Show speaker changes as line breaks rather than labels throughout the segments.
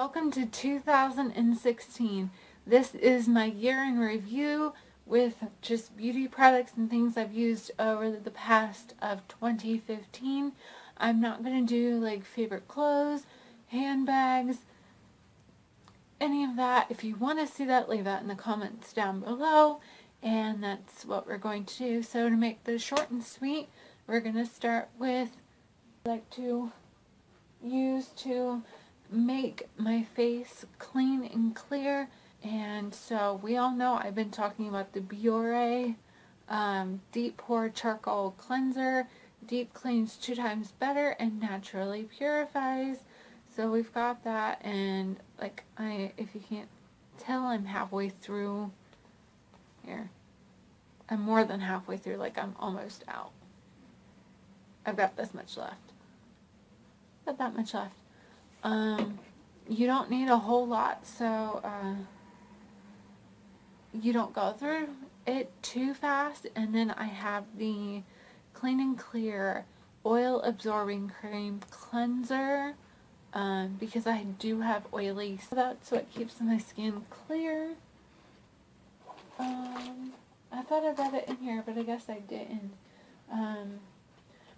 Welcome to 2016. This is my year in review with just beauty products and things I've used over the past of 2015. I'm not going to do like favorite clothes, handbags, any of that. If you want to see that, leave that in the comments down below. And that's what we're going to do. So to make this short and sweet, we're going to start with like to use to make my face clean and clear. And so we all know I've been talking about the Biore Deep Pore Charcoal Cleanser. Deep cleans 2 times better and naturally purifies. So we've got that, and like if you can't tell, I'm halfway through here. I'm more than halfway through, like I'm almost out. I've got this much left. Got that much left. You don't need a whole lot, so you don't go through it too fast. And then I have the Clean and Clear Oil Absorbing Cream Cleanser, because I do have oily, so that's what keeps my skin clear. I thought I got it in here, but I guess I didn't.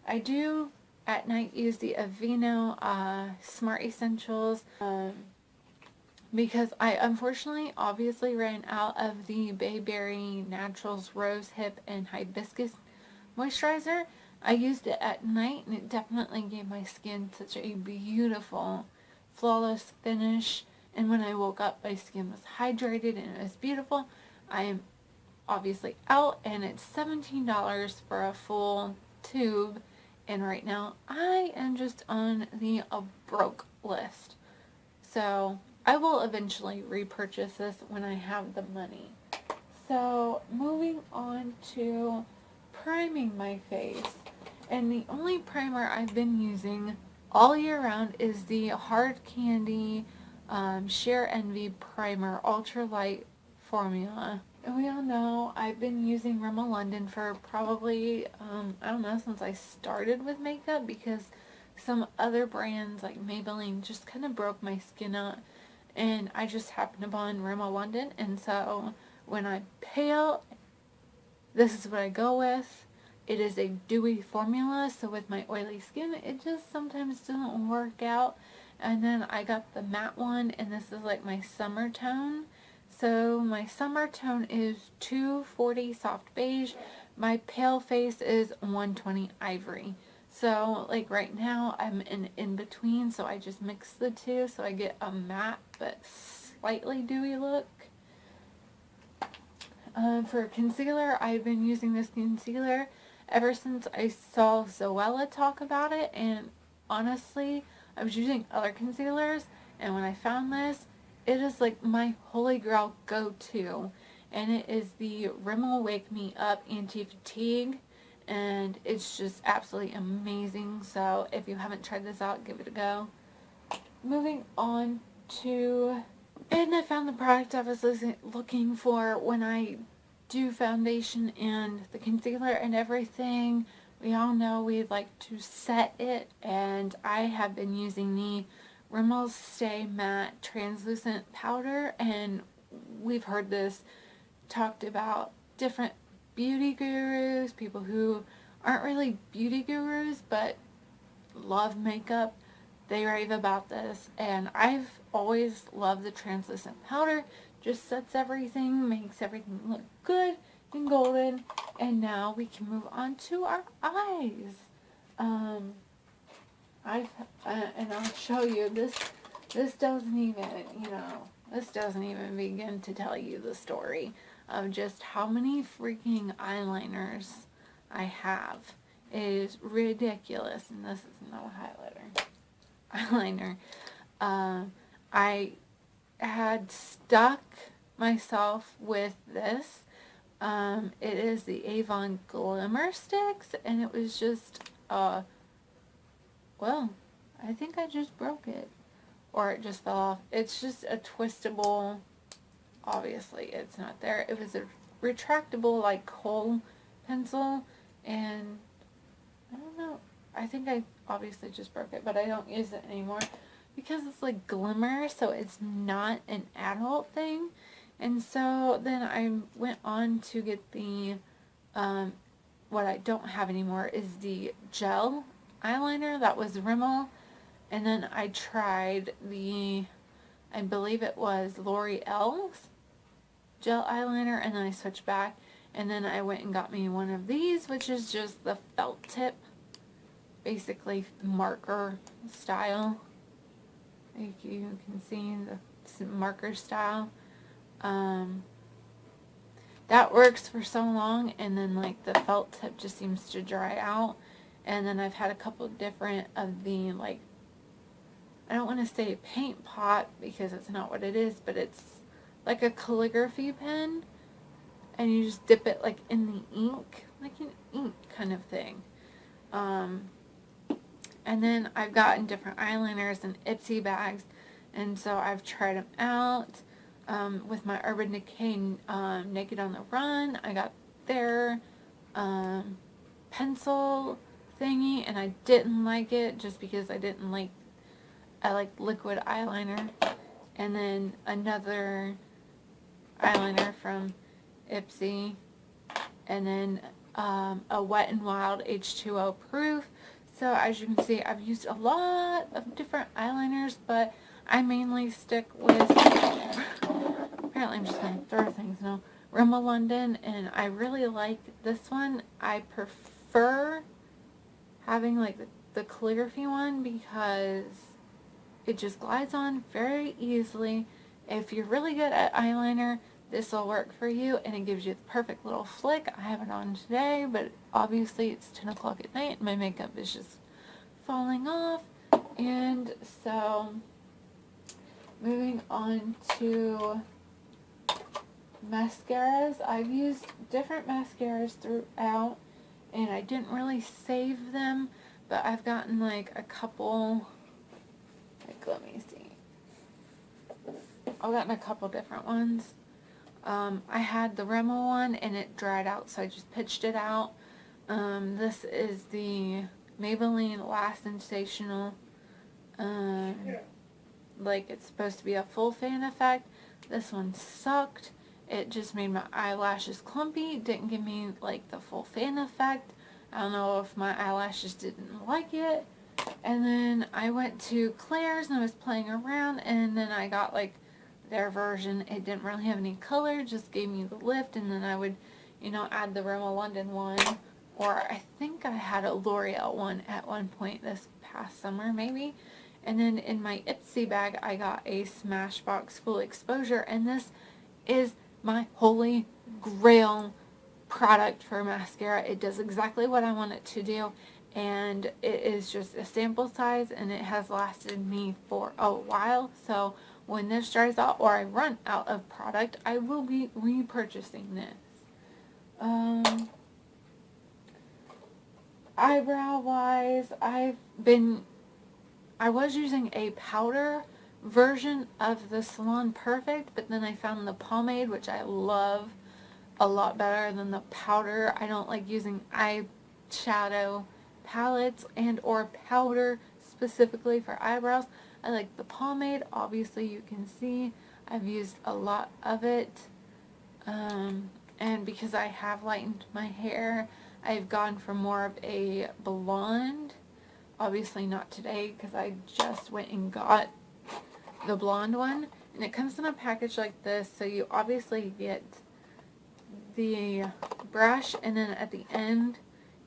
I do at night use the Aveeno Smart Essentials because I unfortunately obviously ran out of the Bayberry Naturals Rose Hip and Hibiscus moisturizer. I used it at night and it definitely gave my skin such a beautiful, flawless finish. And when I woke up, my skin was hydrated and it was beautiful. I am obviously out, and it's $17 for a full tube. And right now, I am just on the broke list. So, I will eventually repurchase this when I have the money. So, moving on to priming my face. And the only primer I've been using all year round is the Hard Candy Sheer Envy Primer Ultra Light Formula. And we all know I've been using Rimmel London for probably, I don't know, since I started with makeup, because some other brands like Maybelline just kind of broke my skin out, and I just happened upon Rimmel London. And so when I'm pale, this is what I go with. It is a dewy formula, so with my oily skin, it just sometimes doesn't work out. And then I got the matte one, and this is like my summer tone. So my summer tone is 240 soft beige. My pale face is 120 ivory. So like right now I'm in between, so I just mix the two so I get a matte but slightly dewy look. For concealer, I've been using this concealer ever since I saw Zoella talk about it, and honestly, I was using other concealers, and when I found this, it is like my holy grail go-to, and it is the Rimmel Wake Me Up Anti-Fatigue, and it's just absolutely amazing. So if you haven't tried this out, give it a go. Moving on to, and I found the product I was looking for when I do foundation and the concealer and everything. We all know we like to set it, and I have been using the Rimmel Stay Matte Translucent Powder, and we've heard this talked about different beauty gurus, people who aren't really beauty gurus but love makeup. They rave about this, and I've always loved the translucent powder. Just sets everything, makes everything look good and golden. And now we can move on to our eyes. And I'll show you this. This doesn't even, this doesn't even begin to tell you the story of just how many freaking eyeliners I have. It is ridiculous. And this is not a eyeliner. I had stuck myself with this. It is the Avon Glimmer Sticks, and it was just, well, I think I just broke it, or it just fell off. It's just a twistable, obviously it's not there. It was a retractable, like, kohl pencil, and I don't know, I think I obviously just broke it, but I don't use it anymore. because it's like glimmer, so it's not an adult thing. And so then I went on to get the, what I don't have anymore is the gel eyeliner. That was Rimmel. And then I tried the, I believe it was L'Oreal's gel eyeliner, and then I switched back. And then I went and got me one of these, which is just the felt tip, basically marker style. Like you can see the marker style. That works for so long, and then like the felt tip just seems to dry out. And then I've had a couple different of the, like, I don't want to say paint pot because it's not what it is, but it's like a calligraphy pen, and you just dip it like in the ink, like an ink kind of thing. And then I've gotten different eyeliners in Ipsy bags, and so I've tried them out. With my Urban Decay Naked on the Run, I got their pencil thingy, and I didn't like it just because I like liquid eyeliner. And then another eyeliner from Ipsy, and then a Wet n Wild H2O proof. So as you can see, I've used a lot of different eyeliners, but I mainly stick with, apparently I'm just going to throw things now, Rimmel London, and I really like this one. I prefer having like the calligraphy one because it just glides on very easily. If you're really good at eyeliner, this will work for you, and it gives you the perfect little flick. I have it on today, but obviously it's 10 o'clock at night and my makeup is just falling off. And so moving on to mascaras. I've used different mascaras throughout, and I didn't really save them, but I've gotten like a couple, like, let me see. I've gotten a couple different ones. I had the Rimmel one and it dried out, so I just pitched it out. This is the Maybelline Last Sensational. Like, it's supposed to be a full fan effect. This one sucked. It just made my eyelashes clumpy. It didn't give me like the full fan effect. I don't know if my eyelashes didn't like it. And then I went to Claire's and I was playing around, and then I got like their version. It didn't really have any color, just gave me the lift, and then I would, you know, add the Rimmel London one, or I think I had a L'Oreal one at one point this past summer maybe. And then in my Ipsy bag I got a Smashbox Full Exposure, and this is my holy grail product for mascara. It does exactly what I want it to do, and it is just a sample size, and it has lasted me for a while. So when this dries out or I run out of product, I will be repurchasing this. Eyebrow wise, I was using a powder version of the Salon Perfect, but then I found the pomade, which I love a lot better than the powder. I don't like using eyeshadow palettes and or powder specifically for eyebrows. I like the pomade. Obviously you can see I've used a lot of it, and because I have lightened my hair, I've gone for more of a blonde. Obviously not today because I just went and got the blonde one, and it comes in a package like this, so you obviously get the brush, and then at the end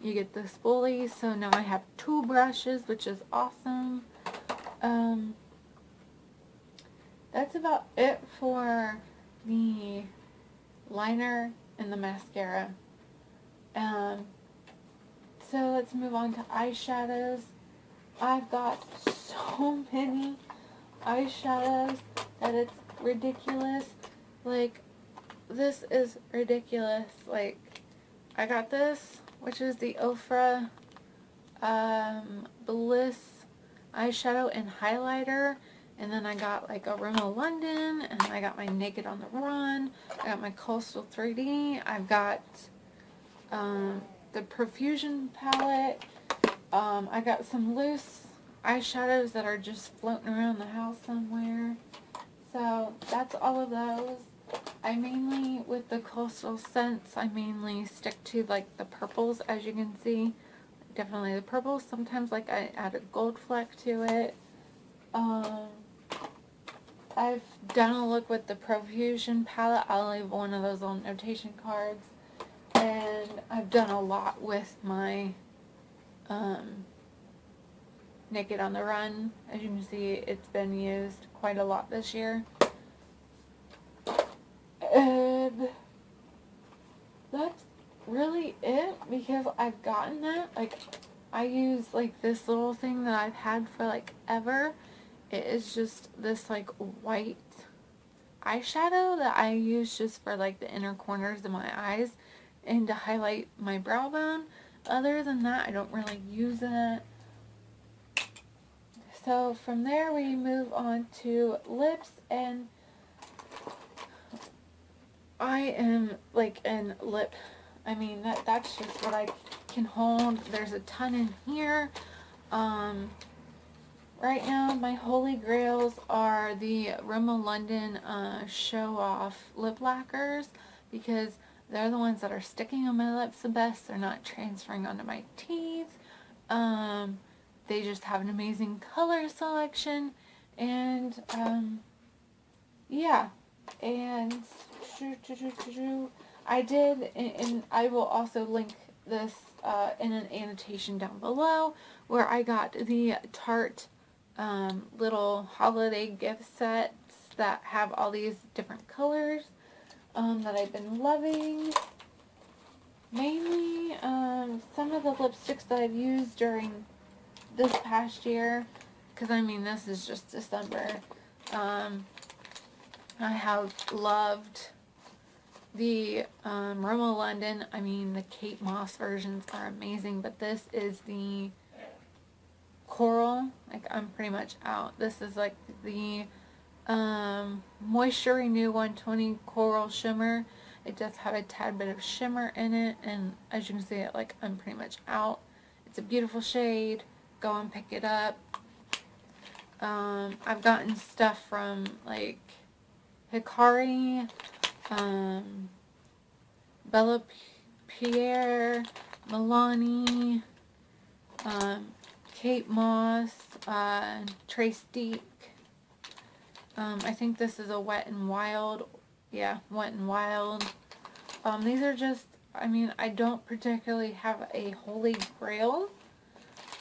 you get the spoolie. So now I have two brushes, which is awesome. That's about it for the liner and the mascara. So let's move on to eyeshadows. I've got so many eyeshadows that it's ridiculous. Like, this is ridiculous. Like, I got this, which is the Ofra Bliss eyeshadow and highlighter, and then I got like a Rimmel London, and I got my Naked on the Run, I got my Coastal 3D, I've got the Profusion palette, I got some loose eyeshadows that are just floating around the house somewhere. So that's all of those. I mainly, with the coastal scents, I mainly stick to like the purples, as you can see. Definitely the purples. Sometimes like I add a gold fleck to it. I've done a look with the Profusion palette. I'll leave one of those on notation cards. And I've done a lot with my Naked on the Run. As you can see, it's been used quite a lot this year. And that's really it, because I've gotten that. Like, I use like this little thing that I've had for like ever. It is just this like white eyeshadow that I use just for like the inner corners of my eyes and to highlight my brow bone. Other than that, I don't really use it. So from there we move on to lips, and I am like in lip, I mean that's just what I can hold. There's a ton in here. Right now my holy grails are the Rimmel London Show Off lip lacquers, because they're the ones that are sticking on my lips the best. They're not transferring onto my teeth. They just have an amazing color selection, and yeah, and I did, and I will also link this in an annotation down below, where I got the Tarte little holiday gift sets that have all these different colors that I've been loving. Mainly some of the lipsticks that I've used during this past year, because I mean this is just December. I have loved the Rimmel London. I mean the Kate Moss versions are amazing, but this is the coral. Like, I'm pretty much out. This is like the Moisture Renew 120 Coral Shimmer. It does have a tad bit of shimmer in it, and as you can see, like, I'm pretty much out. It's a beautiful shade. Go and pick it up. I've gotten stuff from like Hikari, Bella Pierre, Milani, Kate Moss, Trace Deep. I think this is a Wet n Wild. Yeah, Wet n Wild. These are just, I mean, I don't particularly have a holy grail,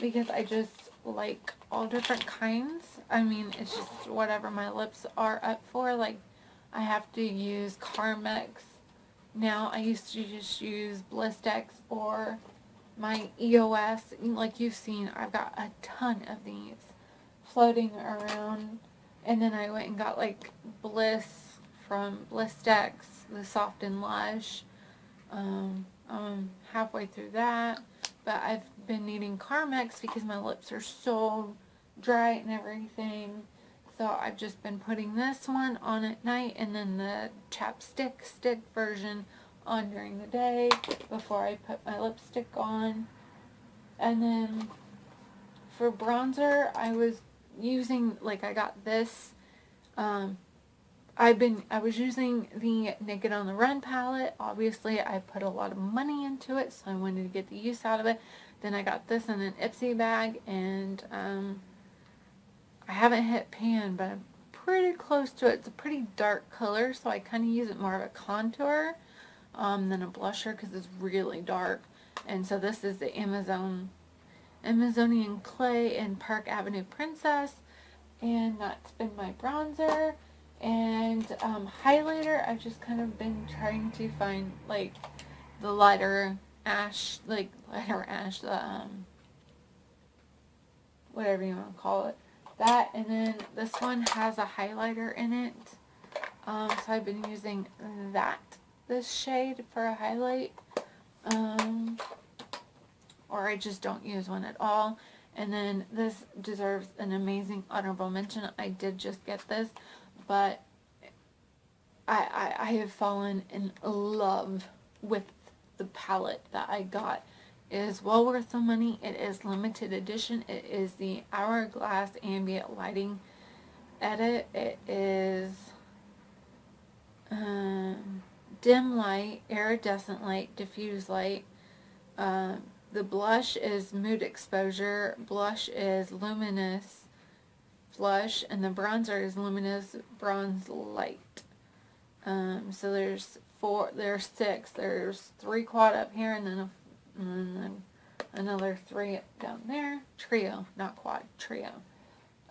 because I just like all different kinds. I mean, it's just whatever my lips are up for. Like, I have to use Carmex. Now, I used to just use Blistex or my EOS. Like you've seen, I've got a ton of these floating around. And then I went and got like Bliss from Blistex, the Soft and Lush. I'm halfway through that. But I've been needing Carmex because my lips are so dry and everything. So I've just been putting this one on at night, and then the chapstick stick version on during the day before I put my lipstick on. And then for bronzer, I was using, like, I got this. I was using the Naked on the Run palette. Obviously, I put a lot of money into it, so I wanted to get the use out of it. Then I got this in an Ipsy bag, and I haven't hit pan, but I'm pretty close to it. It's a pretty dark color, so I kind of use it more of a contour than a blusher, because it's really dark. And so this is the Amazonian Clay in Park Avenue Princess, and that's been my bronzer. And highlighter, I've just kind of been trying to find like the lighter ash, the whatever you want to call it, that. And then this one has a highlighter in it, so I've been using this shade for a highlight, or I just don't use one at all. And then this deserves an amazing honorable mention. I did just get this, but I have fallen in love with the palette that I got. is well worth the money. It is limited edition. It is the Hourglass Ambient Lighting Edit. It is dim light, iridescent light, diffuse light. The blush is Mood Exposure. Blush is Luminous Flush, and the bronzer is Luminous Bronze Light. So there's six. There's 3 quad up here, and then another 3 down there. Trio, not quad, trio.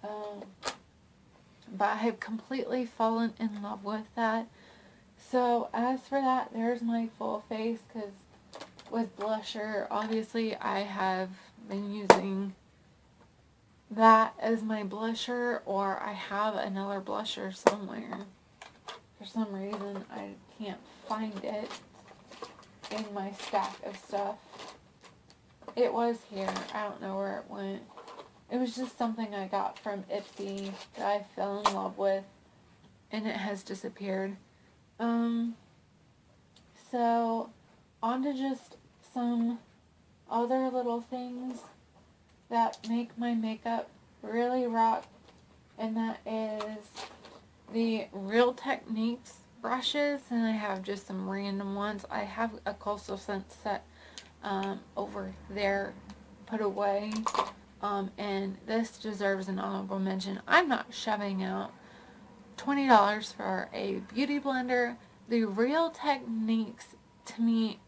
But I have completely fallen in love with that. So as for that, there's my full face, because with blusher, obviously I have been using that as my blusher, or I have another blusher somewhere. For some reason, I can't find it in my stack of stuff. It was here. I don't know where it went. It was just something I got from Ipsy that I fell in love with, and it has disappeared. So, on to just some other little things that make my makeup really rock, and that is the Real Techniques brushes, and I have just some random ones. I have a Coastal Scent set over there put away, and this deserves an honorable mention. I'm not shoving out $20 for a beauty blender. The Real Techniques, to me,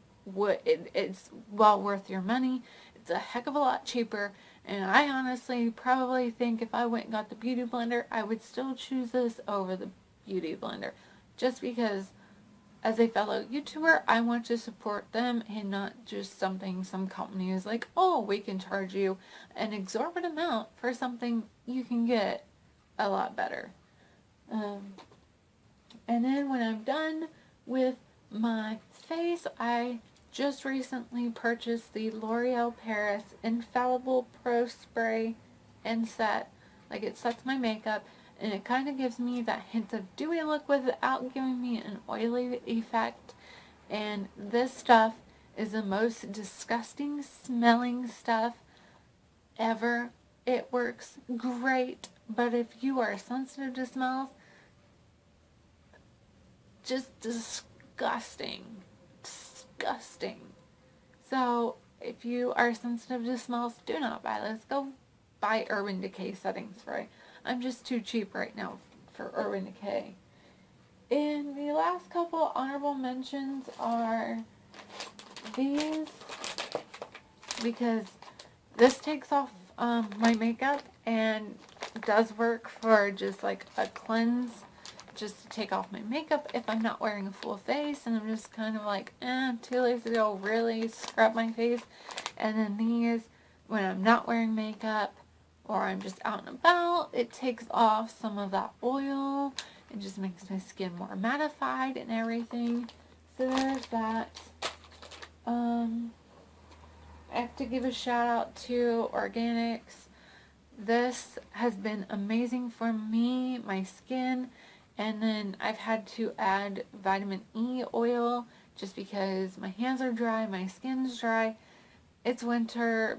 it's well worth your money. It's a heck of a lot cheaper, and I honestly probably think if I went and got the beauty blender, I would still choose this over the beauty blender, just because as a fellow YouTuber, I want to support them and not just something some company is like, oh, we can charge you an exorbitant amount for something you can get a lot better. And then when I'm done with my face, I just recently purchased the L'Oreal Paris Infallible Pro Spray and Set. Like, it sets my makeup, and it kind of gives me that hint of dewy look without giving me an oily effect. And this stuff is the most disgusting smelling stuff ever. It works great, but if you are sensitive to smells, just disgusting. So if you are sensitive to smells, do not buy this. Go buy Urban Decay setting spray. I'm just too cheap right now for Urban Decay. And the last couple honorable mentions are these, because this takes off my makeup and does work for just like a cleanse, just to take off my makeup if I'm not wearing a full face and I'm just kind of like, too lazy to go really scrub my face. And then these, when I'm not wearing makeup or I'm just out and about, it takes off some of that oil. It just makes my skin more mattified and everything. So there's that. I have to give a shout out to Organics. This has been amazing for me, my skin. And then I've had to add vitamin E oil just because my hands are dry, my skin's dry. It's winter,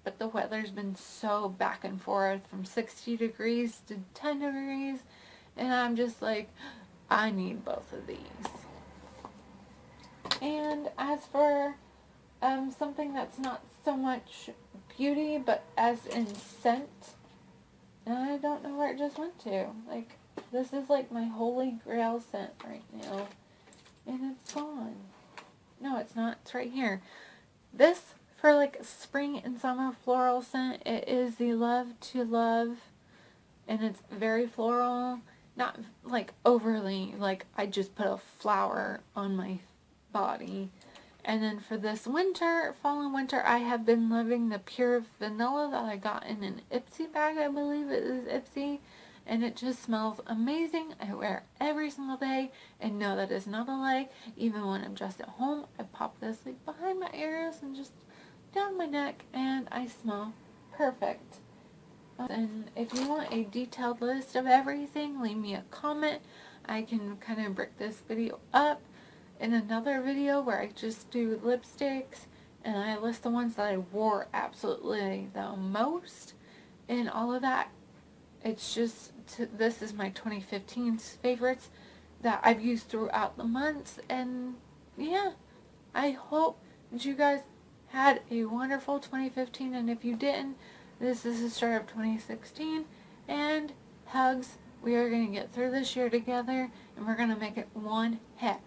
but the weather's been so back and forth from 60 degrees to 10 degrees. And I'm just like, I need both of these. And as for something that's not so much beauty, but as in scent, I don't know where it just went to. Like, this is like my holy grail scent right now. And it's gone. No, it's not. It's right here. This, for like spring and summer floral scent, it is the Love to Love. And it's very floral. Not like overly, like I just put a flower on my body. And then for this winter, fall and winter, I have been loving the Pure Vanilla that I got in an Ipsy bag. I believe it is Ipsy. And it just smells amazing. I wear it every single day. And no, that is not a lie. Even when I'm just at home, I pop this like behind my ears and just down my neck. And I smell perfect. And if you want a detailed list of everything, leave me a comment. I can kind of break this video up in another video where I just do lipsticks and I list the ones that I wore absolutely the most and all of that. It's just, this is my 2015's favorites that I've used throughout the months. And yeah, I hope that you guys had a wonderful 2015, and if you didn't, this is the start of 2016, and hugs. We are going to get through this year together, and we're going to make it one heck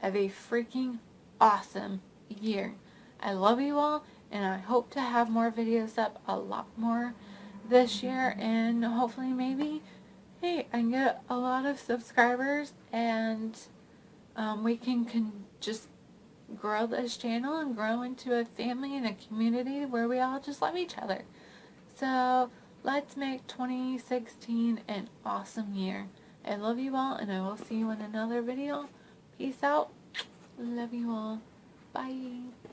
of a freaking awesome year. I love you all, and I hope to have more videos up, a lot more this year, and hopefully maybe, hey, I can get a lot of subscribers, and we can just grow this channel and grow into a family and a community where we all just love each other. So let's make 2016 an awesome year. I love you all, and I will see you in another video. Peace out. Love you all. Bye.